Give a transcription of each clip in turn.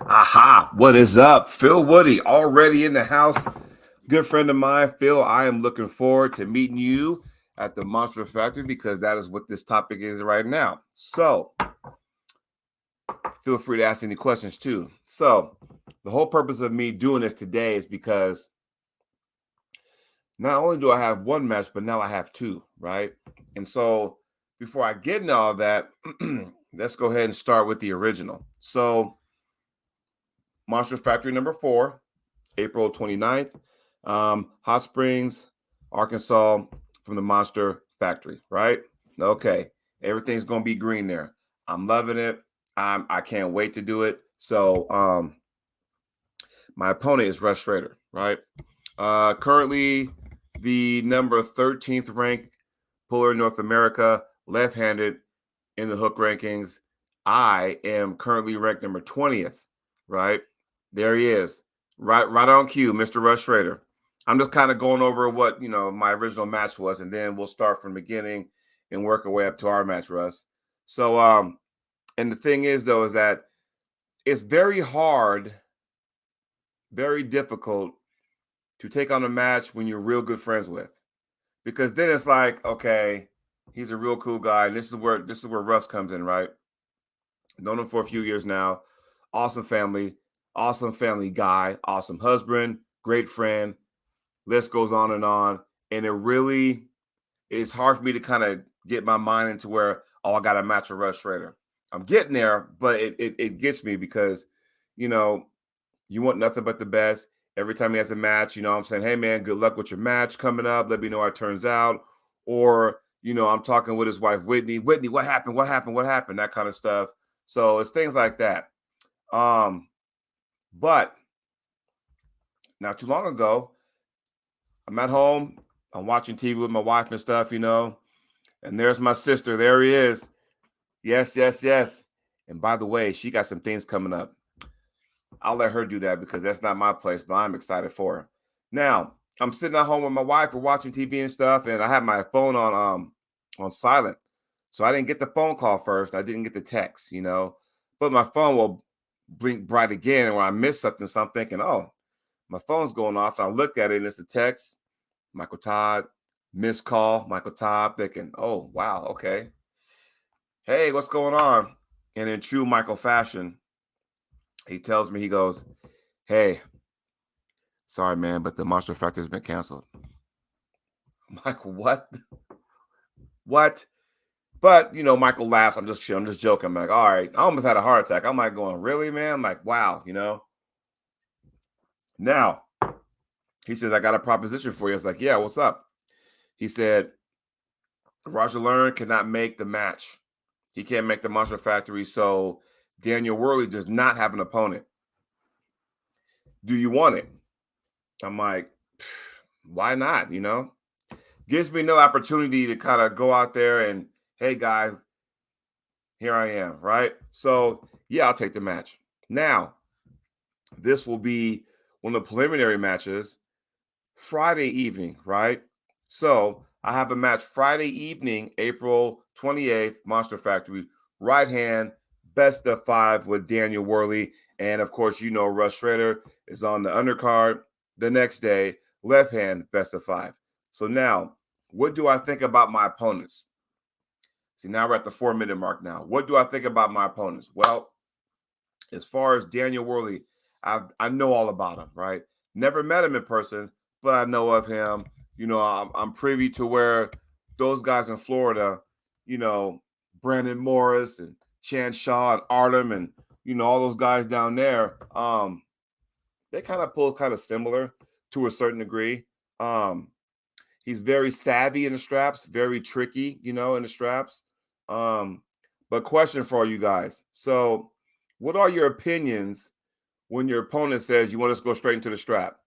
Aha, what is up? Phil Woody already in the house. Good friend of mine, Phil. I am looking forward to meeting you at the Monster Factory because that is what this topic is right now. So feel free to ask any questions too. So the whole purpose of me doing this today is because not only do I have one match, but now I have two, right? And so before I get into all that, let's go ahead and start with the original. So Monster Factory number 4, April 29th. Hot Springs, Arkansas, from the Monster Factory, right? Okay. Everything's gonna be green there. I'm loving it. I can't wait to do it. So my opponent is Russ Schrader, right? Currently the number 13th ranked puller in North America, left-handed in the hook rankings. I am currently ranked number 20th, right? There he is. Right on cue, Mr. Russ Schrader. I'm just kind of going over what, my original match was, and then we'll start from the beginning and work our way up to our match, Russ. So and the thing is though, is that it's very hard, very difficult to take on a match when you're real good friends with. Because then it's like, okay, he's a real cool guy, and this is where Russ comes in, right? Known him for a few years now. Awesome family guy, awesome husband, great friend. List goes on and on. And it really is hard for me to kind of get my mind into where, oh, I got to match with Russ Schrader. I'm getting there, but it gets me because, you know, you want nothing but the best. Every time he has a match, I'm saying, hey, man, good luck with your match coming up. Let me know how it turns out. Or, I'm talking with his wife, Whitney. Whitney, what happened? What happened? What happened? That kind of stuff. So it's things like that. But not too long ago, I'm at home. I'm watching TV with my wife and stuff, and there's my sister. There he is. Yes, yes, yes. And by the way, she got some things coming up. I'll let her do that because that's not my place, but I'm excited for her. Now, I'm sitting at home with my wife. We're watching TV and stuff, and I have my phone on silent. So I didn't get the phone call first. I didn't get the text, But my phone will blink bright again, and when I miss something, so I'm thinking, oh, my phone's going off. So I look at it, and it's a text. Michael Todd, missed call. Michael Todd, thinking, oh, wow, okay. Hey, what's going on? And in true Michael fashion, he tells me, he goes, hey, sorry, man, but the Monster Factory has been canceled. I'm like, what? What? But Michael laughs. I'm just joking. I'm like, all right. I almost had a heart attack. I'm like going, really, man? I'm like, wow, Now, he says, I got a proposition for you. It's like, yeah, what's up? He said, Roger Learn cannot make the match. He can't make the Monster Factory, so Daniel Worley does not have an opponent. Do you want it? I'm like, why not? Gives me no opportunity to kind of go out there and, hey guys, here I am, right? So yeah, I'll take the match. Now, this will be one of the preliminary matches Friday evening, right? So I have a match Friday evening, April 28th, Monster Factory, right hand, best of 5 with Daniel Worley. And of course, Russ Schrader is on the undercard the next day, left hand, best of 5. So now, what do I think about my opponents? See, now we're at the 4-minute mark now. What do I think about my opponents? Well, as far as Daniel Worley, I know all about him, right? Never met him in person, but I know of him. I'm privy to where those guys in Florida, Brandon Morris and Chan Shaw and Artem and, all those guys down there, they kind of pull kind of similar to a certain degree. He's very savvy in the straps, very tricky, in the straps. But question for you guys. So, what are your opinions when your opponent says you want us to go straight into the strap?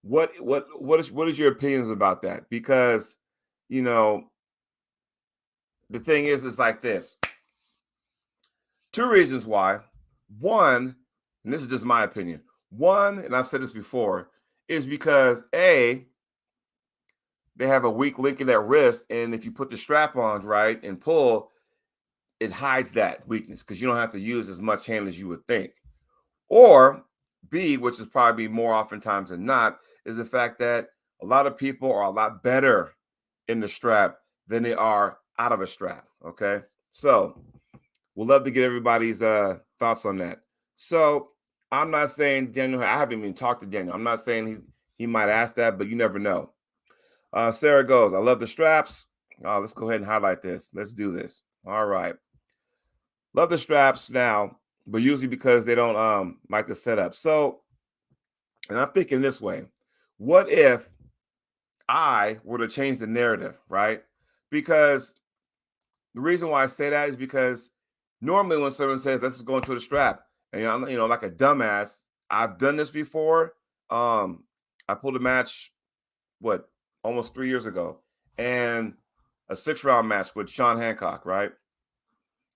What is your opinions about that? Because, the thing is, it's like this. 2 reasons why. One, and this is just my opinion. One, and I've said this before, is because A, they have a weak link in that wrist, and if you put the strap on right and pull, it hides that weakness because you don't have to use as much hand as you would think. Or B, which is probably more oftentimes than not, is the fact that a lot of people are a lot better in the strap than they are out of a strap. Okay. So we'll love to get everybody's thoughts on that. So I'm not saying Daniel, I haven't even talked to Daniel. I'm not saying he might ask that, but you never know. Sarah goes, I love the straps. Let's go ahead and highlight this. Let's do this. All right. Love the straps now, but usually because they don't like the setup. So, and I'm thinking this way: what if I were to change the narrative, right? Because the reason why I say that is because normally when someone says, "Let's just go into the strap," and I'm, like a dumbass, I've done this before. I pulled a match, what, almost 3 years ago, and a 6-round match with Sean Hancock, right?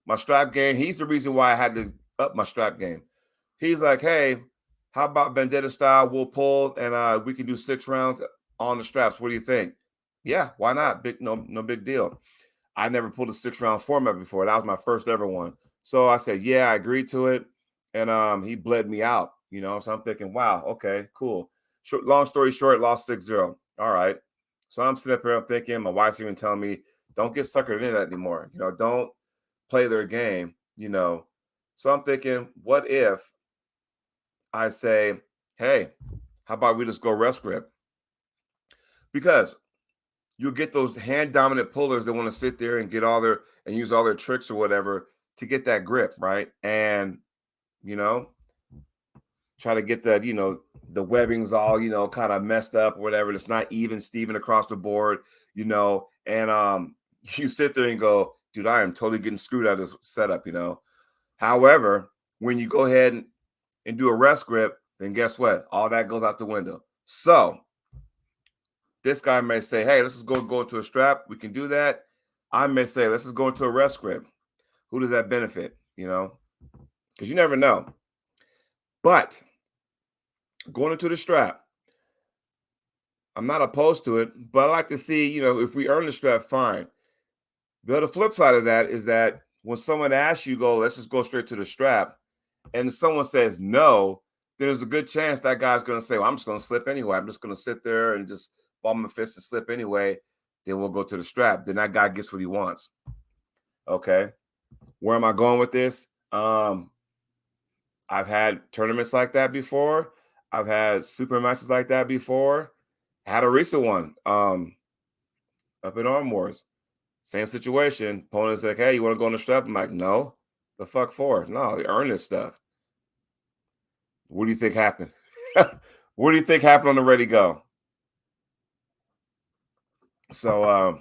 My strap game. He's the reason why I had to up my strap game. He's like, hey, how about Vendetta style? We'll pull and we can do 6 rounds on the straps. What do you think? Yeah, why not? No big deal. I never pulled a 6-round format before. That was my first ever one. So I said, yeah, I agreed to it. And he bled me out, So I'm thinking, wow, okay, cool. Long story short, lost 6-0. All right. So I'm sitting up here, I'm thinking, my wife's even telling me, don't get suckered into that anymore. Don't play their game. So I'm thinking, what if I say, hey, how about we just go rest grip? Because you'll get those hand dominant pullers that want to sit there and get all their and use all their tricks or whatever to get that grip, right? And you know, try to get the webbings all, kind of messed up or whatever. It's not even Steven across the board. And you sit there and go, dude, I am totally getting screwed out of this setup. However, when you go ahead and do a rest grip, then guess what? All that goes out the window. So this guy may say, hey, let's just go into a strap. We can do that. I may say, let's just go into a rest grip. Who does that benefit? Because you never know. But going into the strap, I'm not opposed to it, but I like to see, if we earn the strap, fine. The other flip side of that is that when someone asks you, let's just go straight to the strap, and someone says no, then there's a good chance that guy's going to say, well, I'm just going to slip anyway. I'm just going to sit there and just ball my fist and slip anyway. Then we'll go to the strap. Then that guy gets what he wants. Okay. Where am I going with this? I've had tournaments like that before. I've had super matches like that before. I had a recent one up in Arm Wars. Same situation. Opponent's like, hey, you want to go on the strap? I'm like, no. The fuck for? No, you earn this stuff. What do you think happened? What do you think happened on the ready go? So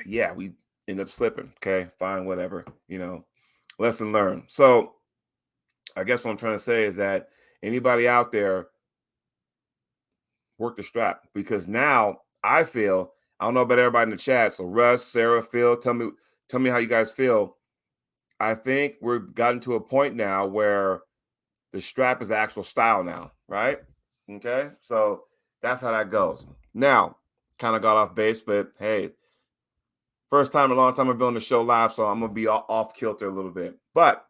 yeah, we end up slipping. Okay, fine, whatever. Lesson learned. So I guess what I'm trying to say is that anybody out there, work the strap, because now I feel, I don't know about everybody in the chat. So Russ, Sarah, Phil, tell me how you guys feel. I think we're gotten to a point now where the strap is the actual style now, right? Okay, so that's how that goes. Now, kind of got off base, but hey, first time in a long time I've been on the show live, so I'm gonna be off kilter a little bit. But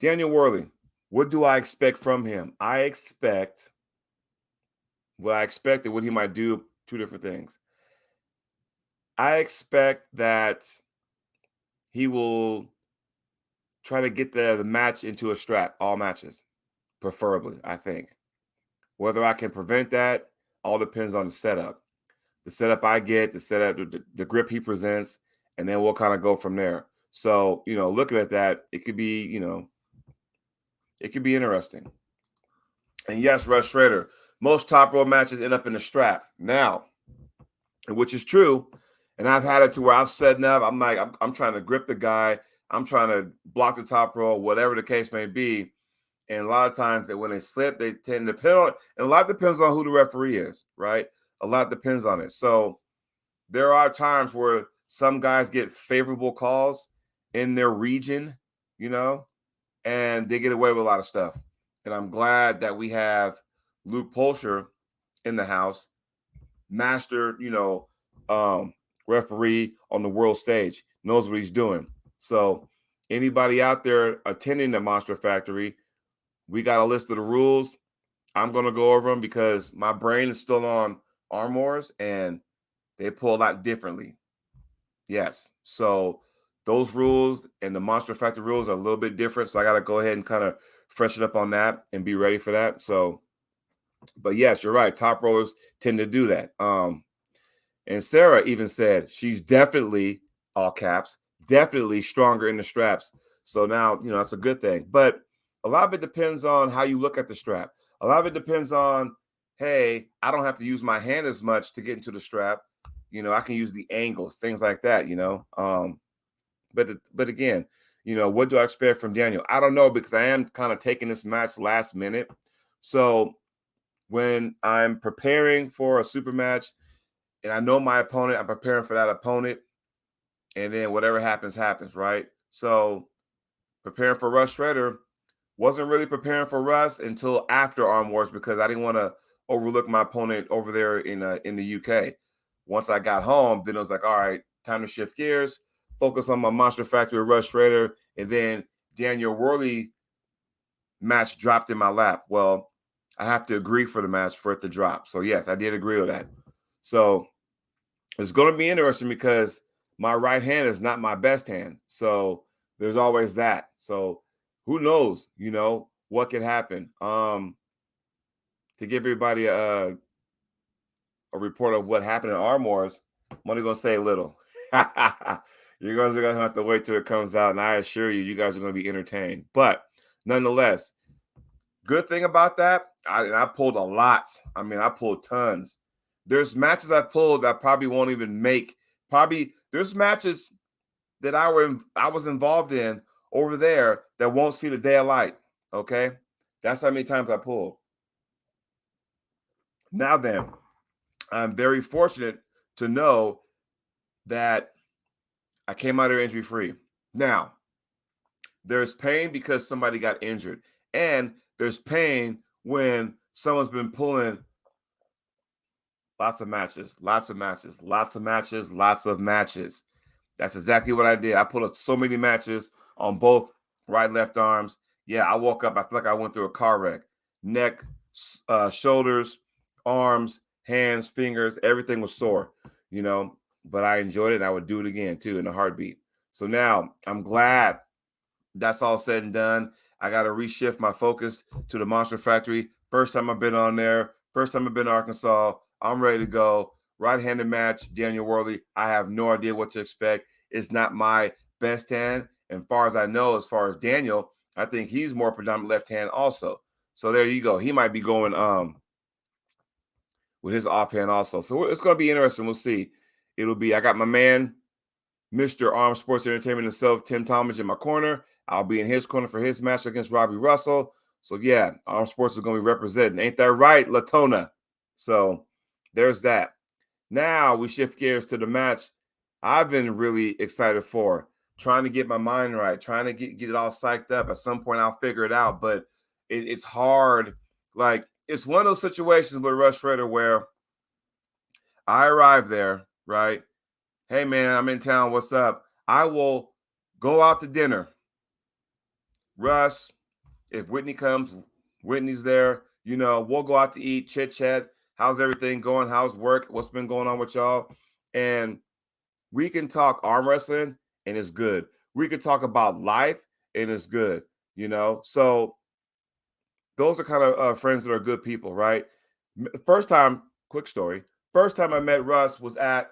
Daniel Worley, what do I expect from him? I expect what I expected, what he might do, two different things. I expect that he will try to get the match into a strap, all matches, preferably, I think. Whether I can prevent that, all depends on the setup. The setup I get, the setup, the grip he presents, and then we'll kind of go from there. So, looking at that, it could be, it could be interesting. And yes, Russ Schrader, most top row matches end up in the strap. Now, which is true. And I've had it to where I've setting up. I'm like, I'm trying to grip the guy. I'm trying to block the top row, whatever the case may be. And a lot of times that when they slip, they tend to depend on, and a lot depends on who the referee is, right? A lot depends on it. So there are times where some guys get favorable calls in their region, and they get away with a lot of stuff. And I'm glad that we have Luke Polsher in the house, master, referee on the world stage, knows what he's doing. So Anybody out there attending the Monster Factory, we got a list of the rules. I'm going to go over them because my brain is still on Arm Wars and they pull out differently. Yes. So those rules and the Monster Factory rules are a little bit different. So I got to go ahead and kind of freshen up on that and be ready for that. So, but yes, you're right. Top rollers tend to do that. And Sarah even said she's definitely, all caps, definitely stronger in the straps. So now, that's a good thing. But a lot of it depends on how you look at the strap. A lot of it depends on, hey, I don't have to use my hand as much to get into the strap. I can use the angles, things like that, But again, what do I expect from Daniel? I don't know because I am kind of taking this match last minute. So when I'm preparing for a super match, and I know my opponent, I'm preparing for that opponent, and then whatever happens, happens, right? So preparing for Russ Shredder, wasn't really preparing for Russ until after Arm Wars because I didn't want to overlook my opponent over there in the UK. Once I got home, then it was like, all right, time to shift gears, focus on my Monster Factory Russ Shredder, and then Daniel Worley match dropped in my lap. Well, I have to agree for the match for it to drop. So yes, I did agree with that. So it's going to be interesting because my right hand is not my best hand. So there's always that. So who knows, what could happen. To give everybody a report of what happened in Arm Wars, I'm only going to say a little. You guys are going to have to wait till it comes out. And I assure you, you guys are going to be entertained. But nonetheless, good thing about that, I pulled a lot. I mean, I pulled tons. There's matches I pulled that probably won't even make. Probably there's matches that I was involved in over there that won't see the day of light. Okay, that's how many times I pulled. Now then, I'm very fortunate to know that I came out of injury free. Now, there's pain because somebody got injured, and there's pain when someone's been pulling lots of matches. That's exactly what I did. I pulled up so many matches on both right, left arms. Yeah, I woke up. I feel like I went through a car wreck. Neck, shoulders, arms, hands, fingers, everything was sore, but I enjoyed it. And I would do it again too in a heartbeat. So now I'm glad that's all said and done. I got to reshift my focus to the Monster Factory. First time I've been on there. First time I've been in Arkansas. I'm ready to go. Right-handed match, Daniel Worley. I have no idea what to expect. It's not my best hand. And far as I know, as far as Daniel, I think he's more predominant left hand also. So there you go. He might be going with his offhand also. So it's going to be interesting. We'll see. I got my man, Mr. Arm Sports Entertainment himself, Tim Thomas, in my corner. I'll be in his corner for his match against Robbie Russell. So yeah, Arm Sports is going to be representing. Ain't that right, Latona? So there's that. Now we shift gears to the match I've been really excited for. Trying to get my mind right, trying to get it all psyched up. At some point, I'll figure it out, but it's hard. Like, it's one of those situations with Russ Shredder where I arrive there, right? Hey, man, I'm in town. What's up? I will go out to dinner. Russ, if Whitney comes, Whitney's there. We'll go out to eat, chit chat. How's everything going? How's work? What's been going on with y'all? And we can talk arm wrestling and it's good. We can talk about life and it's good, So those are kind of friends that are good people, right? First time, quick story. First time I met Russ was at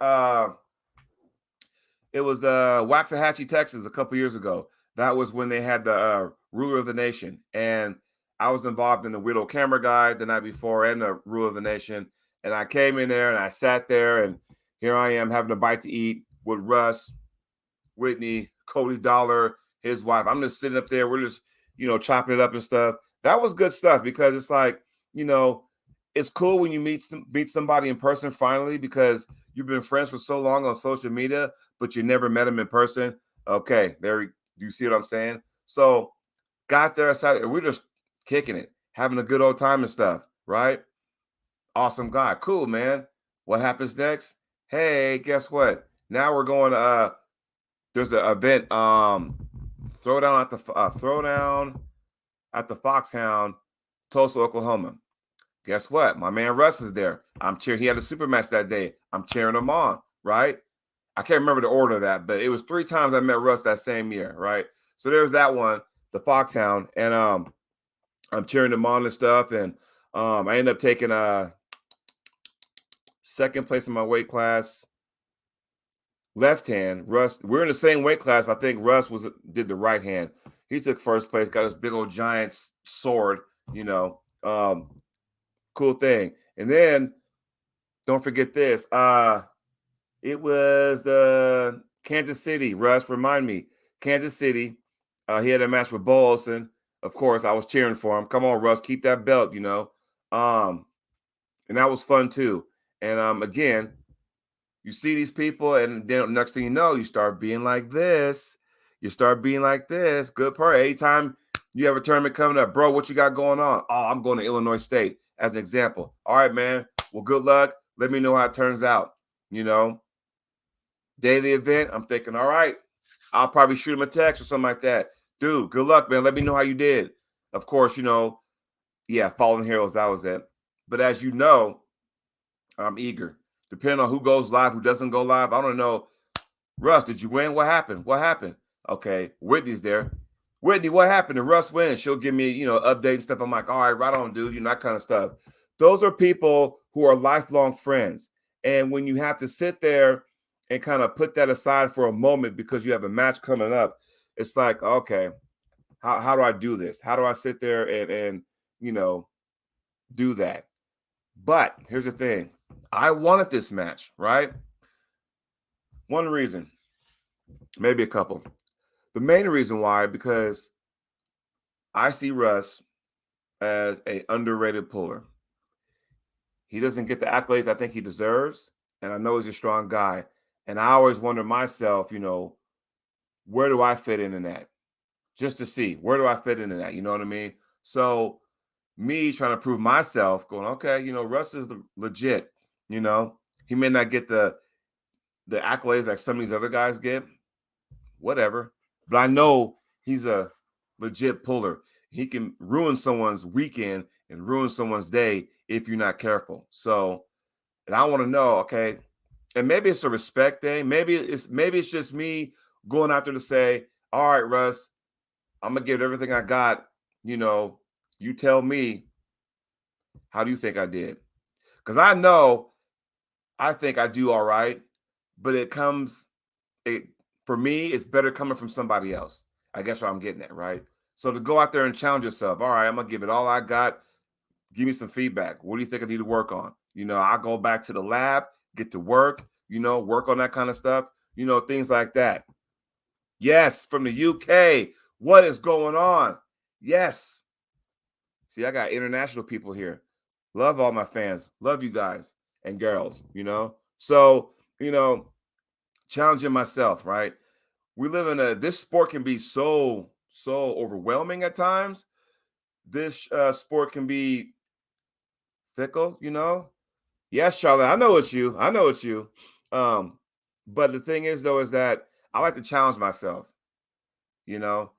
it was Waxahachie, Texas, a couple years ago. That was when they had the Ruler of the Nation, and I was involved in the Widow Camera Guide the night before and the Ruler of the Nation. And I came in there and I sat there, and here I am having a bite to eat with Russ, Whitney, Cody Dollar, his wife. I'm just sitting up there. We're just, chopping it up and stuff. That was good stuff because it's like, it's cool when you meet somebody in person finally because you've been friends for so long on social media, but you never met them in person. Okay, do you see what I'm saying? So got there, we're just kicking it, having a good old time and stuff, right? Awesome guy. Cool, man. What happens next? Hey, guess what? Now we're going to there's an event Throwdown at the Foxhound, Tulsa, Oklahoma. Guess what? My man Russ is there. I'm cheering. He had a super match that day. I'm cheering him on, right? I can't remember the order of that, but it was 3 times I met Russ that same year, right? So there's that one, the Foxhound, and I'm cheering him on and stuff, and I ended up taking second place in my weight class, left hand. Russ, we're in the same weight class, but I think Russ did the right hand. He took first place, got this big old giant sword, you know. Cool thing. And then don't forget this. It was the Kansas City. Russ, remind me. Kansas City. He had a match with Bo Olsen. Of course, I was cheering for him. Come on, Russ, keep that belt, you know. And that was fun too. And again, you see these people, and then next thing you know, you start being like this. You start being like this. Good part. Anytime you have a tournament coming up, bro, what you got going on? Oh, I'm going to Illinois State as an example. All right, man. Well, good luck. Let me know how it turns out. You know, day of the event, I'm thinking, all right, I'll probably shoot him a text or something like that. Dude, good luck, man. Let me know how you did. Of course, you know, yeah, Fallen Heroes, that was it. But as you know, I'm eager. Depending on who goes live, who doesn't go live, I don't know. Russ, did you win? What happened? What happened? Okay, Whitney's there. Whitney, what happened? If Russ wins, she'll give me, you know, update and stuff. I'm like, all right, right on, dude. You know, that kind of stuff. Those are people who are lifelong friends. And when you have to sit there and kind of put that aside for a moment because you have a match coming up, it's like, okay, how do I do this? How do I sit there and you know, do that? But here's the thing. I wanted this match, right? One reason, maybe a couple. The main reason why, because I see Russ as a underrated puller. He doesn't get the accolades I think he deserves, and I know he's a strong guy. And I always wonder myself, you know, where do I fit in that? Just to see, where do I fit into that? You know what I mean? So me trying to prove myself, going, okay, you know, Russ is legit. You know, he may not get the accolades like some of these other guys get, whatever. But I know he's a legit puller. He can ruin someone's weekend and ruin someone's day if you're not careful. So, and I want to know, okay, and maybe it's a respect thing. Maybe it's just me going out there to say, all right, Russ, I'm gonna give everything I got. You know, you tell me, how do you think I did? Because I think I do all right, but for me, it's better coming from somebody else. I guess what I'm getting at, right? So to go out there and challenge yourself, all right, I'm gonna give it all I got. Give me some feedback. What do you think I need to work on? You know, I go back to the lab, get to work, you know, work on that kind of stuff, you know, things like that. Yes, from the UK. What is going on? Yes. See, I got international people here. Love all my fans. Love you guys and girls, you know? So, you know, challenging myself, right? We live in this sport can be so overwhelming at times. This sport can be fickle, you know. Yes, Charlotte, I know it's you. I know it's you. But the thing is though is that I like to challenge myself. You know,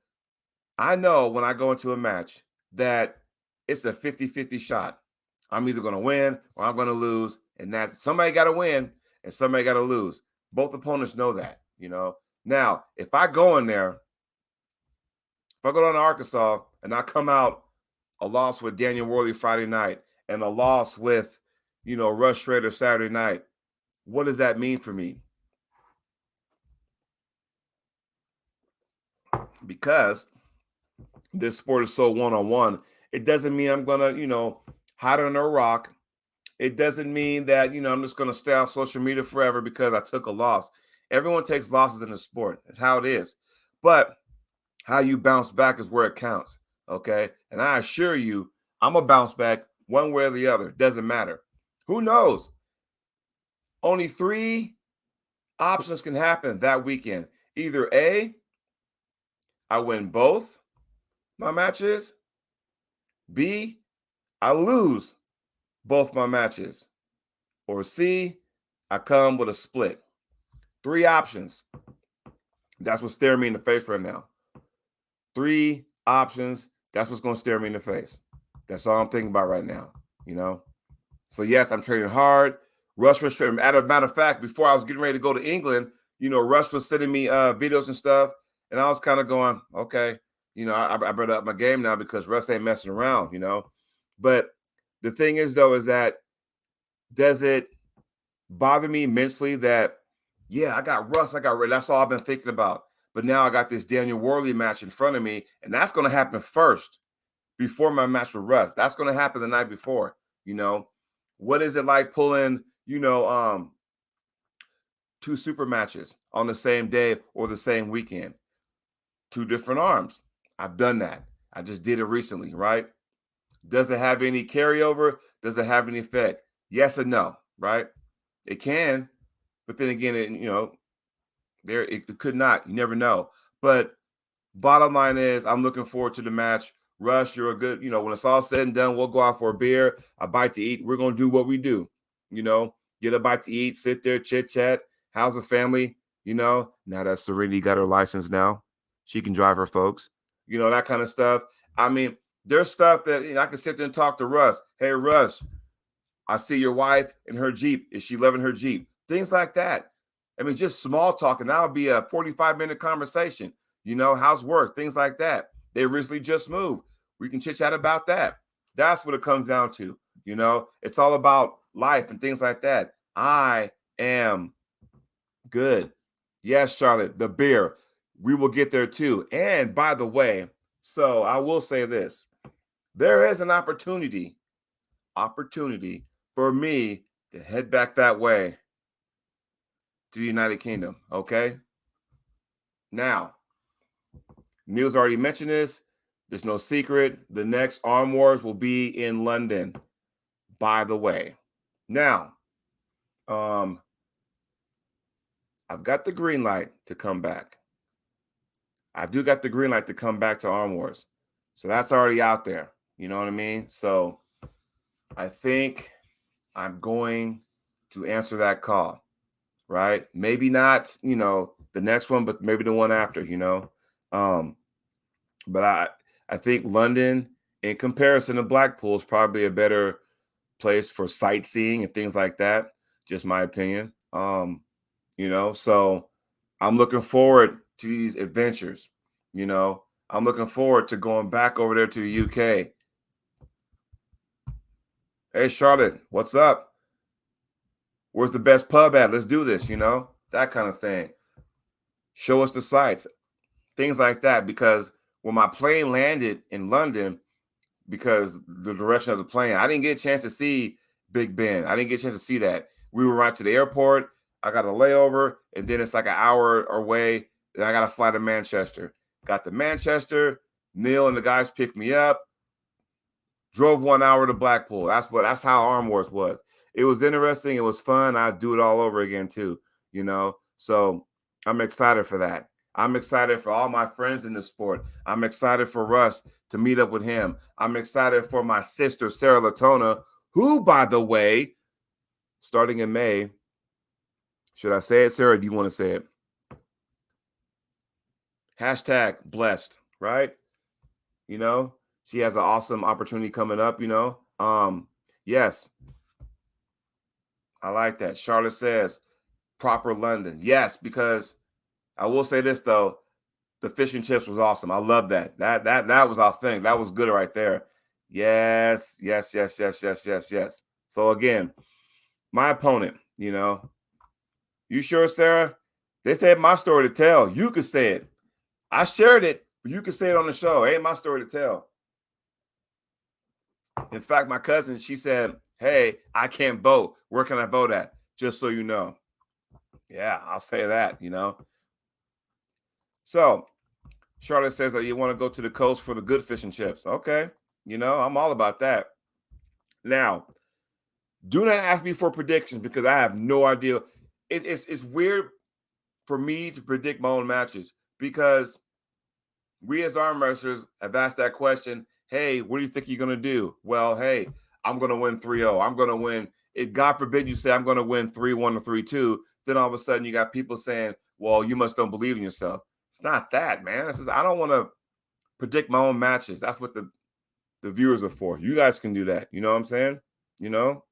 I know when I go into a match that it's a 50-50 shot. I'm either going to win or I'm going to lose, and that's somebody got to win and somebody got to lose. Both opponents know that, you know. Now, if I go in there, if I go down to Arkansas and I come out a loss with Daniel Worley Friday night and a loss with, you know, Russ Schrader Saturday night, what does that mean for me? Because this sport is so one-on-one, it doesn't mean I'm going to, you know, hide under a rock. It doesn't mean that, you know, I'm just going to stay off social media forever because I took a loss. Everyone takes losses in the sport. It's how it is. But how you bounce back is where it counts. Okay. And I assure you, I'm going to bounce back one way or the other. Doesn't matter. Who knows? Only 3 options can happen that weekend. Either A, I win both my matches. B, I lose both my matches. Or C, I come with a split. 3 options. That's what's staring me in the face right now. 3 options. That's what's going to stare me in the face. That's all I'm thinking about right now, you know? So, yes, I'm training hard. Russ was training. Matter of fact, before I was getting ready to go to England, Russ was sending me videos and stuff. And I was kind of going, okay, I better up my game now because Russ ain't messing around, But the thing is, though, is that does it bother me immensely that, yeah, I got Russ, I got Ray. That's all I've been thinking about. But now I got this Daniel Worley match in front of me, and that's going to happen first before my match with Russ. That's going to happen the night before, What is it like pulling, 2 super matches on the same day or the same weekend? 2 different arms. I've done that. I just did it recently, right? Does it have any carryover? Does it have any effect? Yes and no, right? It can, but then again, it could not. You never know. But bottom line is, I'm looking forward to the match. Russ, you're a good, when it's all said and done, we'll go out for a beer, a bite to eat. We're going to do what we do, get a bite to eat, sit there, chit chat. How's the family? Now that Serenity got her license now, she can drive her folks, that kind of stuff. I mean, there's stuff that I can sit there and talk to Russ. Hey, Russ, I see your wife in her Jeep. Is she loving her Jeep? Things like that. I mean, just small talk, and that would be a 45-minute conversation. How's work? Things like that. They recently just moved. We can chit chat about that. That's what it comes down to. It's all about life and things like that. I am good. Yes, Charlotte, the beer. We will get there too. And by the way, so I will say this. There is an opportunity for me to head back that way to the United Kingdom. Okay. Now, Neil's already mentioned this. There's no secret. The next Arm Wars will be in London, by the way. Now, I've got the green light to come back. I do got the green light to come back to Arm Wars. So that's already out there. You know what I mean? So I think I'm going to answer that call, right? Maybe not, the next one, but maybe the one after, But I think London, in comparison to Blackpool, is probably a better place for sightseeing and things like that. Just my opinion. So I'm looking forward to these adventures. I'm looking forward to going back over there to the UK. Hey, Charlotte, what's up? Where's the best pub at? Let's do this, that kind of thing. Show us the sights, things like that. Because when my plane landed in London, because the direction of the plane, I didn't get a chance to see Big Ben. I didn't get a chance to see that. We were right to the airport. I got a layover, and then it's like an hour away. Then I got to fly to Manchester. Got to Manchester. Neil and the guys picked me up. Drove 1 hour to Blackpool. That's how Arm Wars was. It was interesting. It was fun. I'd do it all over again too, So I'm excited for that. I'm excited for all my friends in the sport. I'm excited for Russ to meet up with him. I'm excited for my sister, Sarah Latona, who, by the way, starting in May, should I say it, Sarah? Or do you want to say it? Hashtag blessed, right? She has an awesome opportunity coming up, Yes. I like that. Charlotte says proper London. Yes, because I will say this though, the fish and chips was awesome. I love that. That was our thing. That was good right there. Yes. So again, my opponent, you sure, Sarah? They said my story to tell. You could say it. I shared it, but you could say it on the show. It ain't my story to tell. In fact, my cousin, she said, hey, I can't vote. Where can I vote at? Just so you know. Yeah, I'll say that, So Charlotte says that you want to go to the coast for the good fish and chips. Okay. I'm all about that. Now, do not ask me for predictions because I have no idea. It's weird for me to predict my own matches because we as arm wrestlers have asked that question. Hey, what do you think you're going to do? Well, hey, I'm going to win 3-0. I'm going to win. If God forbid you say I'm going to win 3-1 or 3-2, then all of a sudden you got people saying, well, you must don't believe in yourself. It's not that, man. I don't want to predict my own matches. That's what the viewers are for. You guys can do that. You know what I'm saying? You know?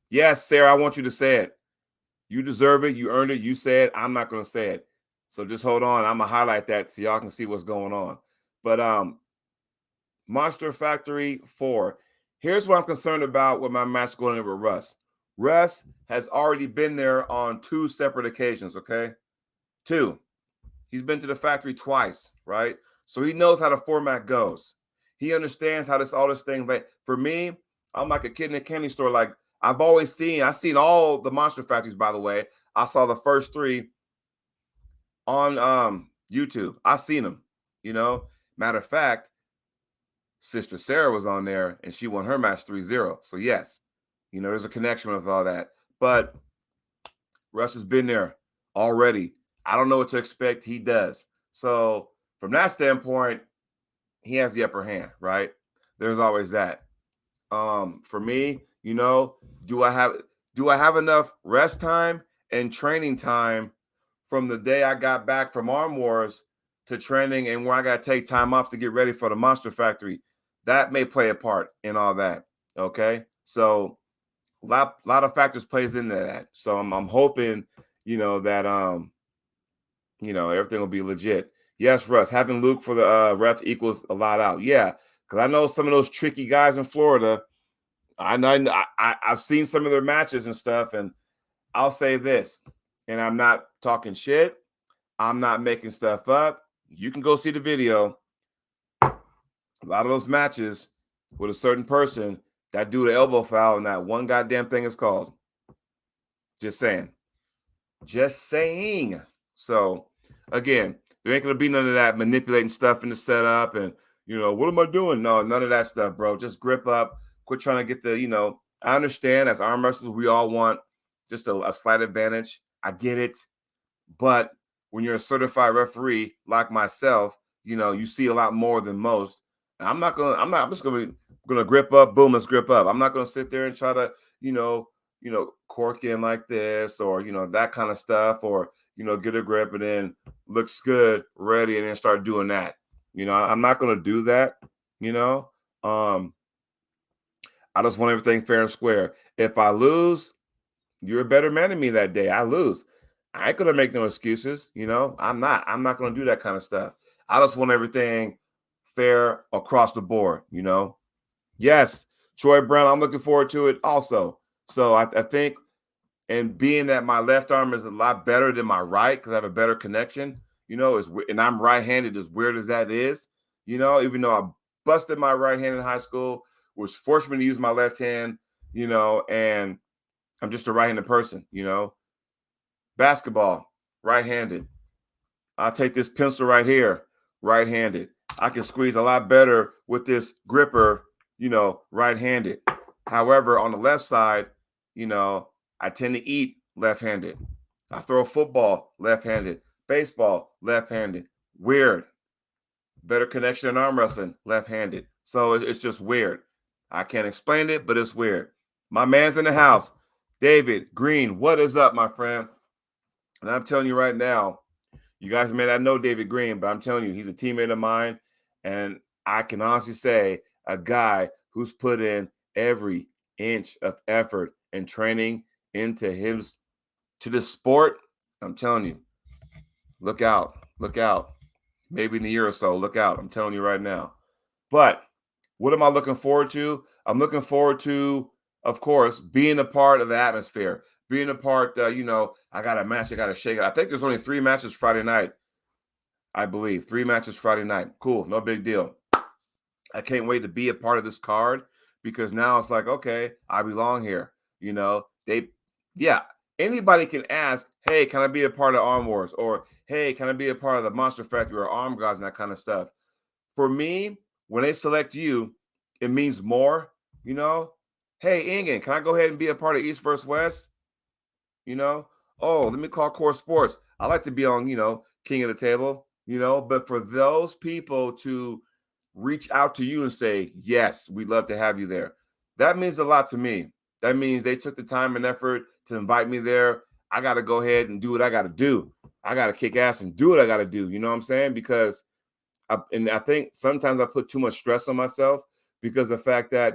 Yes, Sarah, I want you to say it. You deserve it. You earned it. You said, I'm not going to say it. So just hold on. I'm going to highlight that so y'all can see what's going on. But Monster Factory 4. Here's what I'm concerned about with my match going in with Russ. Russ has already been there on 2 separate occasions, okay? 2. He's been to the factory twice, right? So he knows how the format goes. He understands how all this thing. Like for me, I'm like a kid in a candy store. Like I've seen all the Monster Factories, by the way. I saw the first 3 on YouTube. I seen them, you know. Matter of fact, Sister Sarah was on there and she won her match 3-0. So yes, you know, there's a connection with all that. But Russ has been there already. I don't know what to expect. He does. So from that standpoint, he has the upper hand, right? There's always that. For me, you know, do I have enough rest time and training time from the day I got back from Arm Wars to training and where I got to take time off to get ready for the Monster Factory? That may play a part in all that. Okay. So a lot of factors plays into that. So I'm hoping, you know, that you know, everything will be legit. Yes, Russ, having Luke for the ref equals a lot out. Yeah, because I know some of those tricky guys in Florida. I've seen some of their matches and stuff, and I'll say this, and I'm not talking shit. I'm not making stuff up. You can go see the video. A lot of those matches with a certain person that do the elbow foul and that one goddamn thing is called. Just saying. Just saying. So again, there ain't gonna be none of that manipulating stuff in the setup and you know, what am I doing? No, none of that stuff, bro. Just grip up. Quit trying to get the, you know, I understand as arm wrestlers, we all want just a slight advantage. I get it. But when you're a certified referee like myself, you know, you see a lot more than most. And I'm just gonna grip up, boom, let's grip up. I'm not gonna sit there and try to, you know, cork in like this or you know, that kind of stuff, or you know, get a grip and then looks good, ready, and then start doing that. You know, I'm not gonna do that, you know. I just want everything fair and square. If I lose, you're a better man than me that day. I lose. I ain't gonna make no excuses, you know. I'm not gonna do that kind of stuff. I just want everything fair across the board, you know. Yes, Troy Brown, I'm looking forward to it also. So I think, and being that my left arm is a lot better than my right because I have a better connection, you know, and I'm right-handed, as weird as that is, you know, even though I busted my right hand in high school, which forced me to use my left hand, you know, and I'm just a right-handed person, you know. Basketball, right-handed. I'll take this pencil right here, right-handed. I can squeeze a lot better with this gripper, you know, right-handed. However, on the left side, you know, I tend to eat left-handed. I throw football left-handed, baseball left-handed. Weird. Better connection in arm wrestling left-handed. So it's just weird. I can't explain it, but it's weird. My man's in the house. David Green, what is up, my friend? And I'm telling you right now, you guys may not know David Green, but I'm telling you, he's a teammate of mine. And I can honestly say a guy who's put in every inch of effort and training into his to the sport. I'm telling you, look out, look out. Maybe in a year or so, look out. I'm telling you right now. But what am I looking forward to? I'm looking forward to, of course, being a part of the atmosphere, being a part, you know, I got a match, I got to shake it. I think there's only 3 matches Friday night, I believe. 3 matches Friday night. Cool, no big deal. I can't wait to be a part of this card because now it's like, okay, I belong here. You know, yeah, anybody can ask, hey, can I be a part of Arm Wars? Or, hey, can I be a part of the Monster Factory or Arm Gods and that kind of stuff? For me, when they select you, it means more, you know. Hey, Ingen, can I go ahead and be a part of East vs. West? You know, oh, let me call Core Sports. I like to be on, you know, King of the Table, you know, but for those people to reach out to you and say, yes, we'd love to have you there, that means a lot to me. That means they took the time and effort to invite me there. I got to go ahead and do what I got to do. I got to kick ass and do what I got to do. You know what I'm saying? Because And I think sometimes I put too much stress on myself because the fact that,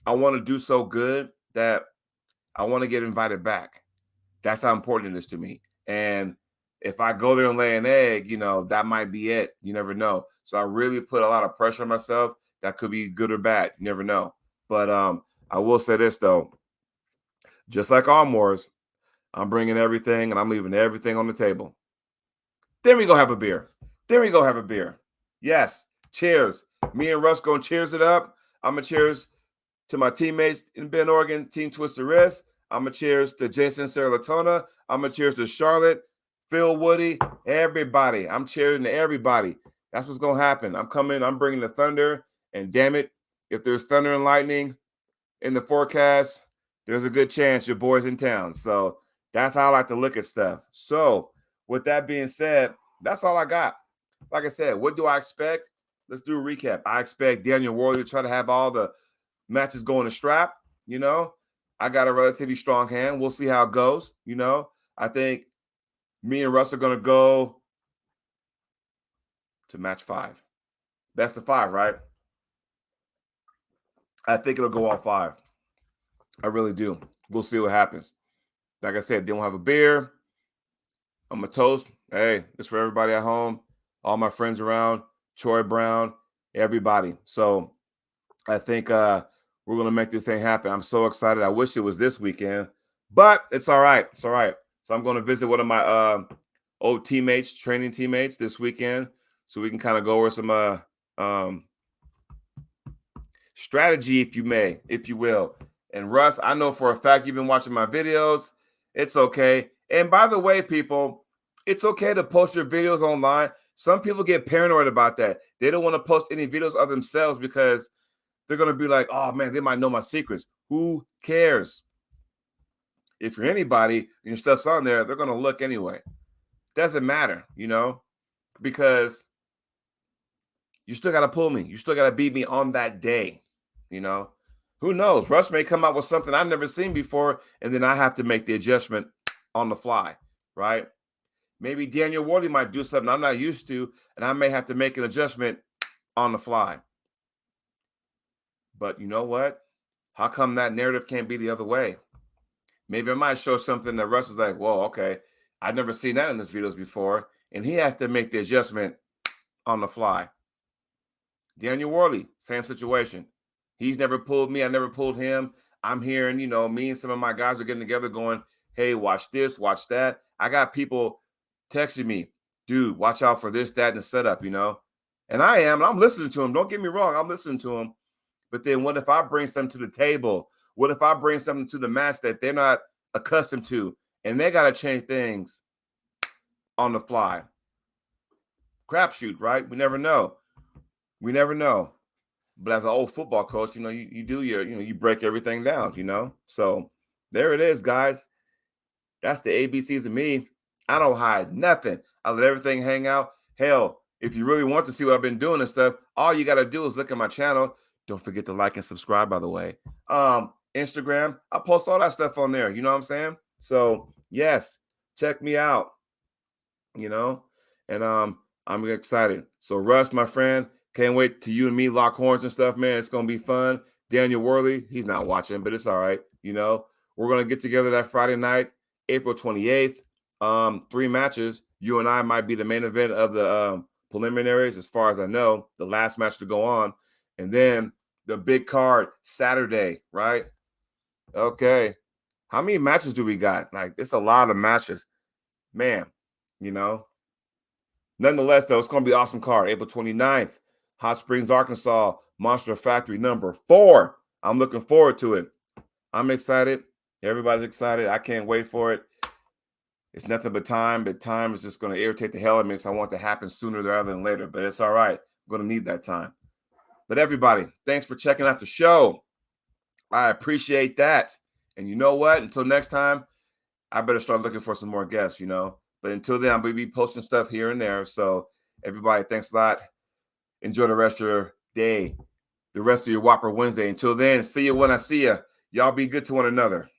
I want to do so good that I want to get invited back. That's how important it is to me. And if I go there and lay an egg, that might be it. You never know. So I really put a lot of pressure on myself. That could be good or bad. You never know. But I will say this, though. Just like Armours, I'm bringing everything and I'm leaving everything on the table. Then we go have a beer. Yes. Cheers. Me and Russ going to cheers it up. I'm going to cheers to my teammates in Bend, Oregon, Team Twister Wrist. I'm going to cheers to Jason Saralatona. I'm going to cheers to Charlotte, Phil Woody, everybody. I'm cheering to everybody. That's what's going to happen. I'm bringing the thunder. And damn it, if there's thunder and lightning in the forecast, there's a good chance your boy's in town. So that's how I like to look at stuff. So with that being said, that's all I got. Like I said, what do I expect? Let's do a recap. I expect Daniel Worley to try to have all the matches going to strap. I got a relatively strong hand. We'll see how it goes. I think me and Russ are going to go to match 5. Best of 5, right? I think it'll go all 5. I really do. We'll see what happens. Like I said, they don't have a beer. I'm a toast. Hey, it's for everybody at home, all my friends around, Troy Brown, everybody. So I think we're going to make this thing happen. I'm so excited. I wish it was this weekend, but it's all right. It's all right. So I'm going to visit one of my old teammates, training teammates this weekend, so we can kind of go over some strategy, if you will. And Russ, I know for a fact you've been watching my videos. It's okay. And by the way, people, it's okay to post your videos online. Some people get paranoid about that. They don't want to post any videos of themselves because they're going to be like, oh, man, they might know my secrets. Who cares? If you're anybody and your stuff's on there, they're going to look anyway. Doesn't matter, because you still got to pull me. You still got to beat me on that day, Who knows? Russ may come out with something I've never seen before, and then I have to make the adjustment on the fly, right? Maybe Daniel Worley might do something I'm not used to, and I may have to make an adjustment on the fly. But you know what? How come that narrative can't be the other way? Maybe I might show something that Russ is like, whoa, okay, I've never seen that in his videos before, and he has to make the adjustment on the fly. Daniel Worley, same situation. He's never pulled me. I never pulled him. I'm hearing, me and some of my guys are getting together going, hey, watch this, watch that. I got people texting me, dude, watch out for this, that, and the setup, And I'm listening to him. Don't get me wrong. I'm listening to him. But then what if I bring something to the table? What if I bring something to the match that they're not accustomed to? And they got to change things on the fly. Crapshoot, right? We never know. But as an old football coach, you do you break everything down, So there it is, guys. That's the ABCs of me. I don't hide nothing. I let everything hang out. Hell, if you really want to see what I've been doing and stuff, all you got to do is look at my channel. Don't forget to like and subscribe, by the way. Instagram, I post all that stuff on there. You know what I'm saying? So, yes, check me out, and I'm excited. So, Russ, my friend, can't wait to you and me lock horns and stuff, man. It's going to be fun. Daniel Worley, he's not watching, but it's all right. We're going to get together that Friday night, April 28th. 3 matches. You and I might be the main event of the preliminaries, as far as I know, the last match to go on. And then the big card Saturday, right? Okay. How many matches do we got? Like, it's a lot of matches. Man, Nonetheless, though, it's going to be an awesome card. April 29th, Hot Springs, Arkansas, Monster Factory number 4. I'm looking forward to it. I'm excited. Everybody's excited. I can't wait for it. It's nothing but time is just going to irritate the hell out of me because I want it to happen sooner rather than later. But it's all right. I'm going to need that time. But everybody, thanks for checking out the show. I appreciate that. And you know what? Until next time, I better start looking for some more guests, But until then, I'm going to be posting stuff here and there. So everybody, thanks a lot. Enjoy the rest of your day, the rest of your Whopper Wednesday. Until then, see you when I see you. Y'all be good to one another.